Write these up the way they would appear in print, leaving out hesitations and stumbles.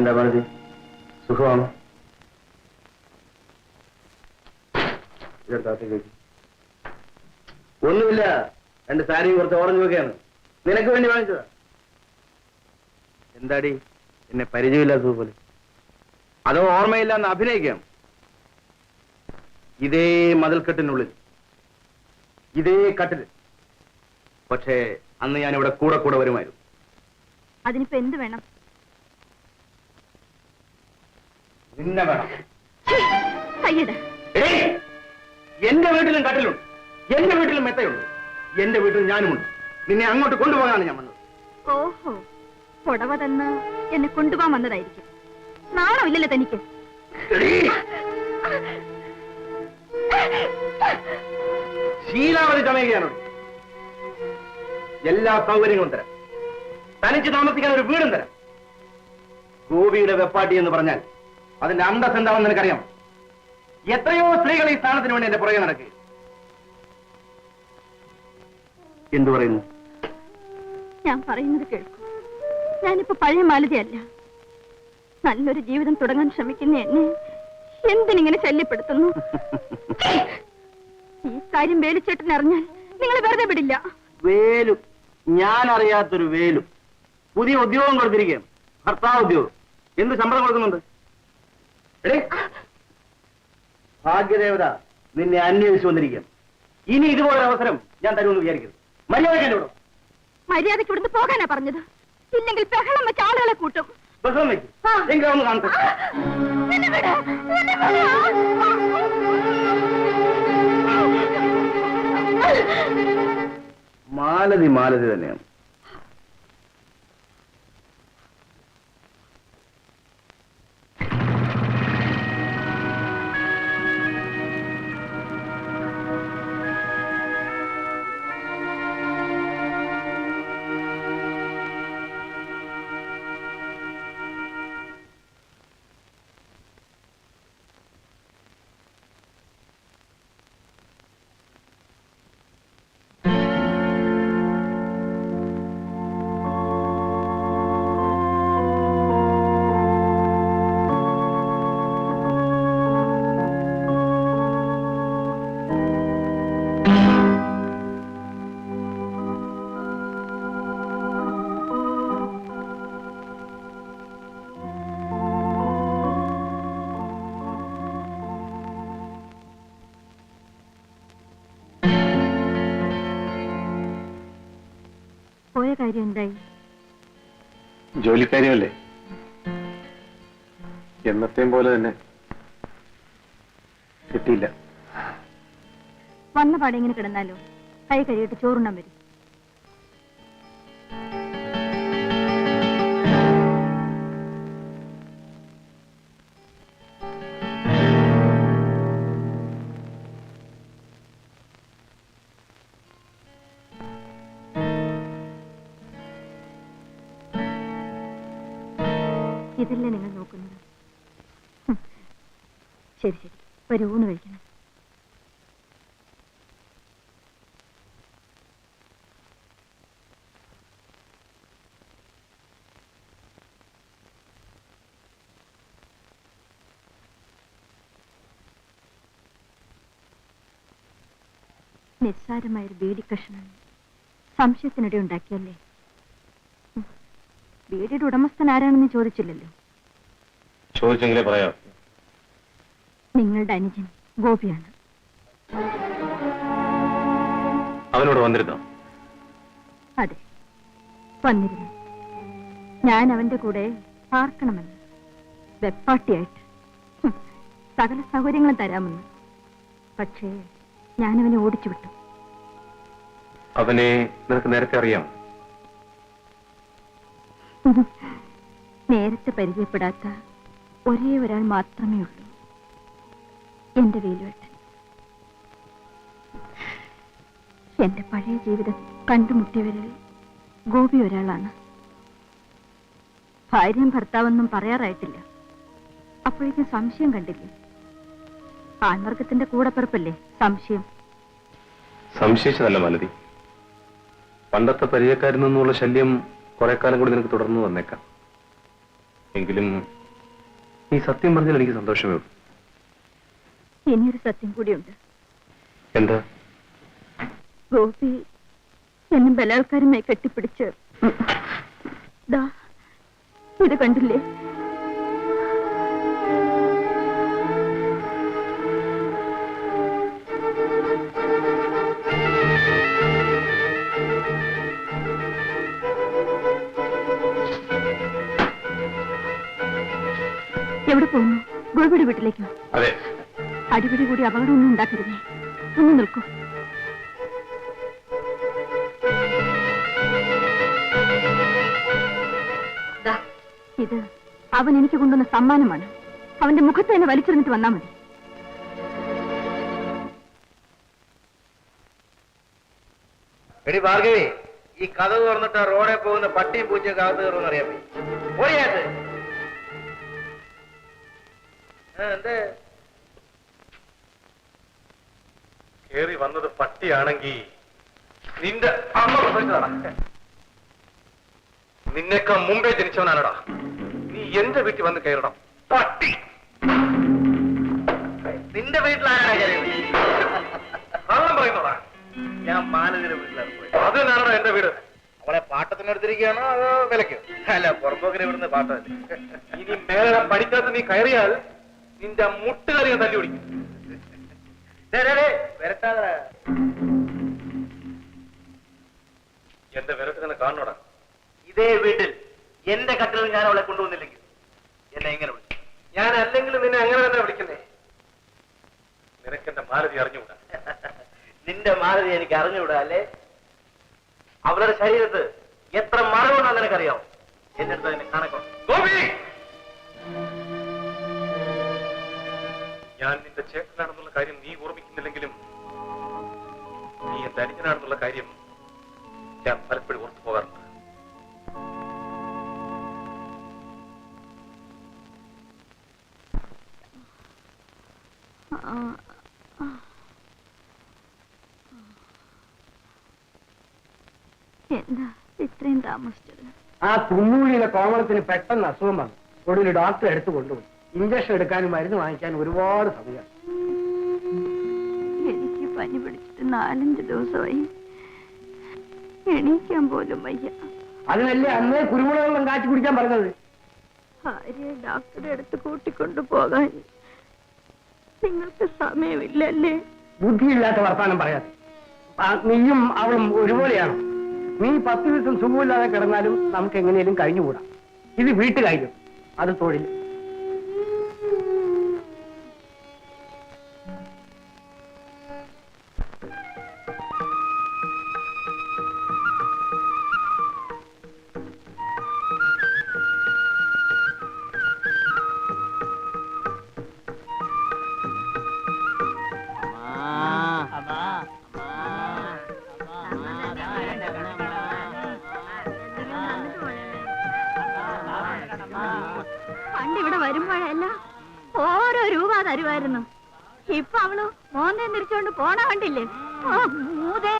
എന്താ പറഞ്ഞത്? സുഖമാണ്. ഒന്നുമില്ല, 2 സാരിയും കുറച്ച് ഓറഞ്ച് ഒക്കെയാണ്. നിനക്ക് വേണ്ടി വാങ്ങിച്ചതാ. എന്താടി എന്നെ പരിചയമില്ലാത്തത് പോലെ? അതോ ഓർമ്മയില്ലാന്ന് അഭിനയിക്കാം? ഇതേ മതിൽക്കെട്ടിനുള്ളിൽ, ഇതേ കട്ടിൽ. പക്ഷേ അന്ന് ഞാൻ ഇവിടെ കൂടെ കൂടെ വരുമായിരുന്നു. അതിനിപ്പോ എന്ത് വേണം? നിന്നെ വേണം. എന്റെ വീട്ടിലും കട്ടിലുണ്ട്, എന്റെ വീട്ടിലും മെത്തയുണ്ട്, എന്റെ വീട്ടിൽ ഞാനുമുണ്ട്. നിന്നെ അങ്ങോട്ട് കൊണ്ടുപോകാനാണ് ഞാൻ വന്നത്. ഓഹോ, പുടവ തന്ന് എന്നെ കൊണ്ടുപോകാൻ വന്നതായിരിക്കും. നാണമില്ലല്ലോ തനിക്ക്? ശീലാവധി ചമയുകയാണോ? എല്ലാ സൗകര്യങ്ങളും തരാം. തനിച്ച് താമസിക്കാൻ ഒരു വീടും തരാം. ഗോപിയുടെ വെപ്പാട്ടി എന്ന് പറഞ്ഞാൽ അതിന്റെ അന്തസ് എന്താണെന്ന് നിനക്കറിയാം. എത്രയോ സ്ത്രീകൾ ഈ സ്ഥാനത്തിന് വേണ്ടി എന്റെ പുറകെ നടക്കുക. എന്തു പറയുന്നു? ഞാൻ പറയുന്നത് കേൾക്കൂ. ഞാനിപ്പോ പഴയ മാലതിയല്ല. നല്ലൊരു ജീവിതം തുടങ്ങാൻ ശ്രമിക്കുന്ന എന്നെ എന്തിനിങ്ങനെ ശല്യപ്പെടുത്തുന്നു? ഈ കാര്യം വേലുച്ചേട്ടൻ അറിഞ്ഞാൽ നിങ്ങൾ വെറുതെ വിടില്ല. വേലു? ഞാൻ അറിയാത്തൊരു വേലു പുതിയ ഉദ്യോഗം കൊടുത്തിരിക്കുകയാണ്. ഭർത്താവ് ഉദ്യോഗം. എന്ത് ശമ്പളം കൊടുക്കുന്നുണ്ട്? ഭാഗ്യദേവത നിന്നെ അന്വേഷിച്ചു വന്നിരിക്കുകയാണ്. ഇനി ഇതുപോലൊരു അവസരം ഞാൻ തരുമെന്ന് വിചാരിക്കരുത്. മര്യാദ മര്യാദയ്ക്ക് ഇവിടുന്ന് പോകാനാ പറഞ്ഞത്. ഇല്ലെങ്കിൽ ബഹളം വെച്ച് ആളുകളെ കൂട്ടും. ബഹളം വയ്ക്കും. എങ്കിലും കാണട്ടെ. മാലതി മാലതി തന്നെയാണ്. പോയ കാര്യം എന്തായി? ജോലിക്കാരിയല്ലേ, എന്നത്തെയും പോലെ തന്നെ കിട്ടിയില്ല. വന്ന പാടെ ഇങ്ങനെ കിടന്നാലോ? കൈ കഴിയിട്ട് ചോറുണ്ണാൻ വരും. ഇതല്ലേ നിങ്ങൾ നോക്കുന്നത്? ശരി ശരി, ഒരു ഊണ് കഴിക്കണം. നിസ്സാരമായൊരു ബീഡി കഷ്ണം സംശയത്തിനിടെ ഉണ്ടാക്കിയല്ലേ? ബീഡിയുടെ ഉടമസ്ഥൻ ആരാണെന്ന് ചോദിച്ചില്ലല്ലോ. ചോദിച്ചെങ്കിലേ പറയാം. നിങ്ങളുടെ അനുജൻ ഗോപിയാണ്. അവനോട് വന്നിരുന്നോ? അതെ, വന്നിരുന്നു. ഞാൻ അവന്റെ കൂടെ പാർക്കണമെന്ന്, വെപ്പാട്ടിയായിട്ട്. സകല സൗകര്യങ്ങളും തരാമെന്ന്. പക്ഷേ ഞാനവനെ ഓടിച്ചു വിട്ടു. അവനെ നിനക്ക് നേരത്തെ അറിയാം? നേരത്തെ പരിചയപ്പെടാത്ത ഒരേ ഒരാൾ മാത്രമേ ഉള്ളൂ, എന്റെ വേലുവേട്ടൻ. എന്റെ പഴയ ജീവിതം കണ്ടുമുട്ടിയവരിൽ ഗോപി ഒരാളാണ്. ഭാര്യയും ഭർത്താവെന്നും പറയാറായിട്ടില്ല. അപ്പോഴേക്കും സംശയം കണ്ടില്ലേ? ആൺവർഗത്തിന്റെ കൂടപ്പിറപ്പല്ലേ സംശയം. സംശയിച്ചതല്ല മാലതി, പണ്ടത്തെ പരിചയക്കാരിൽ നിന്നുള്ള ശല്യം കുറെ കാലം കൂടി നിനക്ക് തുടർന്നു വന്നേക്കാം. എങ്കിലും ഈ സത്യം പറഞ്ഞാൽ എനിക്ക് സന്തോഷമേ ഉള്ളൂ. ഇനിയൊരു സത്യം കൂടിയുണ്ട്. എന്താ? ഗോപി എന്നെ ബലാത്കാരമായി കെട്ടിപ്പിടിച്ച് ദാ ഇത് കണ്ടില്ലേ? എവിടെ പോകുന്നു? ഗോപിയുടെ വീട്ടിലേക്കോ? അതെ. അടിപിടി കൂടി അപകടമൊന്നും ഉണ്ടാക്കരുതേ. ഒന്ന് നിൽക്കൂ. ഇത് അവൻ എനിക്ക് കൊണ്ടുവന്ന സമ്മാനമാണ്. അവന്റെ മുഖത്ത് തന്നെ വലിച്ചെറിഞ്ഞിട്ട് വന്നാ മതി. എടി ഭാർഗവി, ഈ കഥ തുറന്നിട്ട് റോഡെ പോകുന്ന പട്ടിയും പൂച്ചയൊക്കെ അകത്ത് കയറുമെന്ന് അറിയാൻ പോയത്. എന്തേ കേറി വന്നത് പട്ടിയാണെങ്കിൽ നിന്റെ അമ്മ പ്രസവിച്ചതാണ്. നിന്നേക്കാൾ മുമ്പേ ജനിച്ചവനാണടാ. നീ എന്റെ വീട്ടിൽ വന്ന് കയറണം പട്ടി. നിന്റെ വീട്ടിലാരാണ് കള്ളം പറയുന്നോടാ. ഞാൻ മാനവിന്റെ വീട്ടിലാണ് പോയത്. അത് തന്നെയാണോ എന്റെ വീട്? അവളെ പാട്ടത്തിനെടുത്തിരിക്കുകയാണോ അതോ വിലക്കോ? അല്ല, പുറമ്പോക്കിനെ ഇവിടുന്ന് പാട്ടമല്ലേ. ഇനി മേലെ പഠിക്കാത്ത നീ കയറിയാൽ നിന്റെ മുട്ടുകാരി തല്ലി പിടിക്കും. വരട്ടാതെ എന്റെ വിരട്ട് തന്നെ കാണണോടാ. ഇതേ വീട്ടിൽ എന്റെ കട്ടിൽ ഞാൻ അവളെ കൊണ്ടുവന്നില്ലെങ്കിൽ എന്നെ എങ്ങനെ വിളിച്ചു? ഞാൻ അല്ലെങ്കിൽ നിന്നെ അങ്ങനെ തന്നെ വിളിക്കുന്നേ. നിനക്ക് എന്റെ മാലതി അറിഞ്ഞുകൂടാ. നിന്റെ മാലതി എനിക്ക് അറിഞ്ഞുകൂടാ അല്ലേ? അവളുടെ ശരീരത്ത് എത്ര മറവുണ്ടെന്ന് നിനക്കറിയാം. എന്റെ അടുത്ത് അതിനെ കണക്കണം. ഗോപി, ഞാൻ നിന്റെ ചേട്ടനാണെന്നുള്ള കാര്യം നീ ഓർമ്മിക്കുന്നില്ലെങ്കിലും നീ എന്റെ അനുജനാണെന്നുള്ള കാര്യം ഞാൻ പലപ്പോഴും ഓർത്തു പോകാറുണ്ട്. എന്താ ഇത്രയും താമസിച്ചത്? ആ തുമ്മൂഴിയിലെ കോമളത്തിന് പെട്ടെന്ന് അസുഖം വന്നു. ഒടുവിൽ ഡോക്ടറെ എടുത്തു കൊണ്ടുപോയി. ഇഞ്ചക്ഷൻ എടുക്കാനും മരുന്ന് വാങ്ങിക്കാനും ഒരുപാട് സമയം. എനിക്ക് പനി പിടിച്ചിട്ട് 4-5 ദിവസമായി. എണീക്കാൻ പോലും വയ്യ. അതിനല്ലേ അന്നേ കുരുമുളക് വെള്ളം കാച്ചി കുടിക്കാൻ പറഞ്ഞത്. ഭാര്യയെ ഡോക്ടറെ അടുത്ത് കൂട്ടിക്കൊണ്ടു പോകാൻ നിങ്ങൾക്ക് സമയമില്ലല്ലേ? ബുദ്ധിയില്ലാത്ത വർത്താനം പറയാതെ. നീയും അവളും ഒരുപോലെയാണ്. നീ 10 ദിവസം സുഖമില്ലാതെ കിടന്നാലും നമുക്ക് എങ്ങനെയും കഴിഞ്ഞുകൂടാ. ഇത് വീട്ടുകാര്യം, അത് തൊഴിൽ. പണ്ടിവിടെ വരുമ്പോഴെല്ലാം ഓരോ രൂപ തരുമായിരുന്നു. ഇപ്പൊ അവള് മോനെ തിരിച്ചുകൊണ്ട് പോണ കണ്ടില്ലേ? മൂതേ.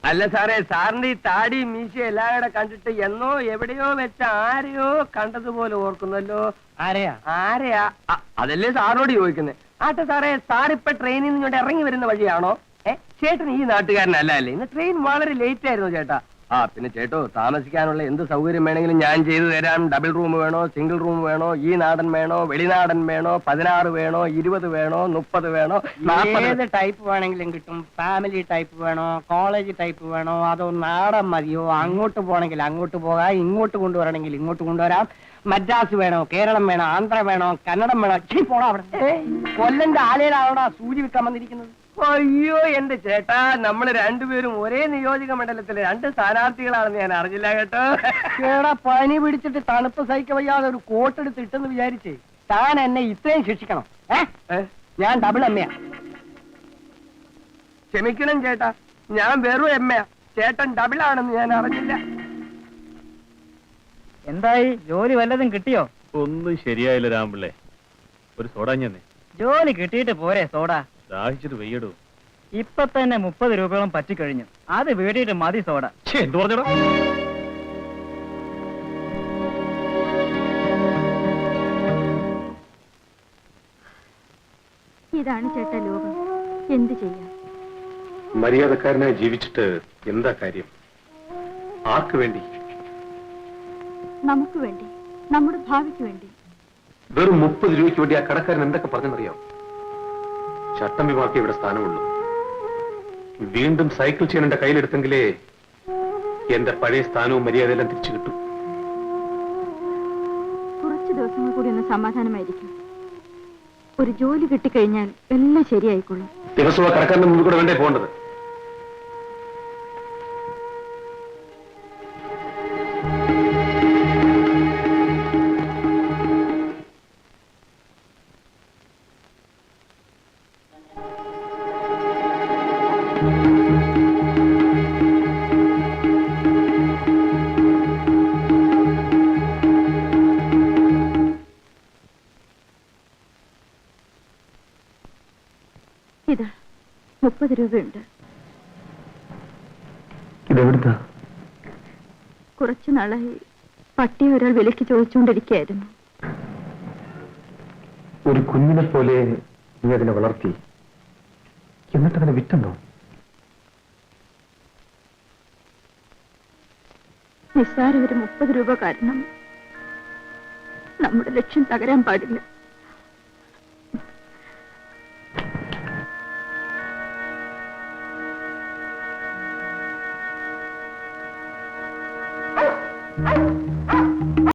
അല്ല സാറേ, സാറിന്റെ ഈ താടി മീശ എല്ലാവരുടെ കണ്ടിട്ട് എന്നോ എവിടെയോ വെച്ച ആരെയോ കണ്ടതുപോലെ ഓർക്കുന്നല്ലോ. ആരെയാ? അതല്ലേ സാറിനോട് ചോദിക്കുന്നത്. ആട്ടെ സാറേ, സാറിപ്പോ ട്രെയിനിൽ നിന്ന് ഇങ്ങോട്ട് ഇറങ്ങി വരുന്ന വഴിയാണോ? ചേട്ടൻ ഈ നാട്ടുകാരനല്ല അല്ലേ? ഇന്ന് ട്രെയിൻ വളരെ ലേറ്റ് ആയിരുന്നു ചേട്ടാ. പിന്നെ ചേട്ടോ, താമസിക്കാനുള്ള എന്ത് സൗകര്യം വേണമെങ്കിലും ഞാൻ ചെയ്തു തരാം. ഡബിൾ റൂം വേണോ, സിംഗിൾ റൂം വേണോ, ഈ നാടൻ വേണോ, വെളിനാടൻ വേണോ, 16 വേണോ, 20 വേണോ, 30 വേണോ, 40 ടൈപ്പ് വേണമെങ്കിലും കിട്ടും. ഫാമിലി ടൈപ്പ് വേണോ, കോളേജ് ടൈപ്പ് വേണോ, അതോ നാടൻ മതിയോ? അങ്ങോട്ട് പോകണമെങ്കിൽ അങ്ങോട്ട് പോകാം, ഇങ്ങോട്ട് കൊണ്ടുവരണമെങ്കിൽ ഇങ്ങോട്ട് കൊണ്ടുവരാം. മദ്രാസ് വേണോ, കേരളം വേണോ, ആന്ധ്ര വേണോ, കന്നഡം വേണോ? പോടാ അവിടെ. കൊല്ലന്റെ ആലയിലാണോടാ സൂചി വിൽക്കാൻ വന്നിരിക്കുന്നത്? അയ്യോ എന്റെ ചേട്ടാ, നമ്മള് രണ്ടുപേരും ഒരേ നിയോജക മണ്ഡലത്തിലെ 2 സ്ഥാനാർത്ഥികളാണെന്ന് ഞാൻ അറിഞ്ഞില്ല കേട്ടോ. ചേടാ, പനി പിടിച്ചിട്ട് തണുപ്പ് സഹിക്ക വയ്യാതെ ഒരു കോട്ടെടുത്ത് ഇട്ടെന്ന് വിചാരിച്ചേ താൻ എന്നെ ഇത്രയും ശിക്ഷിക്കണം? ഞാൻ ഡബിൾ എമ്മയാ. ക്ഷമിക്കണം ചേട്ടാ, ഞാൻ വെറും എമ്മയാ. ചേട്ടൻ ഡബിൾ ആണെന്ന് ഞാൻ അറിഞ്ഞില്ല. എന്തായി, ജോലി വല്ലതും കിട്ടിയോ? ഒന്നും ശരിയായില്ല രാമ്പിള്ളേ. ഒരു സോഡാ ഞാൻ ജോലി കിട്ടിയിട്ട് പോരെ സോഡ. ദാഹിച്ചിട്ട് വെയ്യടൂ. ഇപ്പൊ തന്നെ 30 രൂപയോളം പറ്റിക്കഴിഞ്ഞു. അത് വീട്ടിട്ട് മതി സോഡ. എന്ത് പറഞ്ഞടാ? ഇതാണ് ചേട്ടാ ലോകം. എന്ത് ചെയ്യാം? മര്യാദക്കാരനായി ജീവിച്ചിട്ട് എന്താ കാര്യം? ആർക്ക് വേണ്ടി? നമുക്ക് വേണ്ടി, നമ്മുടെ ഭാവിക്ക് വേണ്ടി. വെറും 30 രൂപയ്ക്ക് വേണ്ടി ആ കടക്കാരൻ എന്തൊക്കെ പറഞ്ഞെന്നറിയാം? ചട്ടമ്പിമാർക്ക് ഇവിടെ സ്ഥാനമുള്ളൂ. വീണ്ടും സൈക്കിൾ ചെയ്യാൻ എന്റെ കയ്യിലെടുത്തെങ്കിലേ എന്റെ പഴയ സ്ഥാനവും മര്യാദയെല്ലാം തിരിച്ചു കിട്ടും. കുറച്ച് ദിവസങ്ങൾ കൂടി ഒന്ന് സമാധാനമായിരിക്കും. ഒരു ജോലി കിട്ടിക്കഴിഞ്ഞാൽ എല്ലാം ശരിയായിക്കൊള്ളും. ദിവസവും ആ കടക്കാരന്റെ മുന്നിൽ കൂടെ വേണ്ടേ പോകേണ്ടത്? ഇതാ 30 രൂപയുണ്ട്. ഇതെവിടുത്താ? കുറച്ചു നാളായി പട്ടിയെ ഒരാൾ വിലക്ക് ചോദിച്ചുകൊണ്ടിരിക്കുകയായിരുന്നു. ഒരു കുഞ്ഞിനെ പോലെ നീ അതിനെ വളർത്തി, എന്നിട്ട് അതിനെ വിറ്റുണ്ടോ? നിസ്സാര ഒരു 30 രൂപ കാരണം നമ്മുടെ ലക്ഷ്യം തകരാൻ പാടില്ല.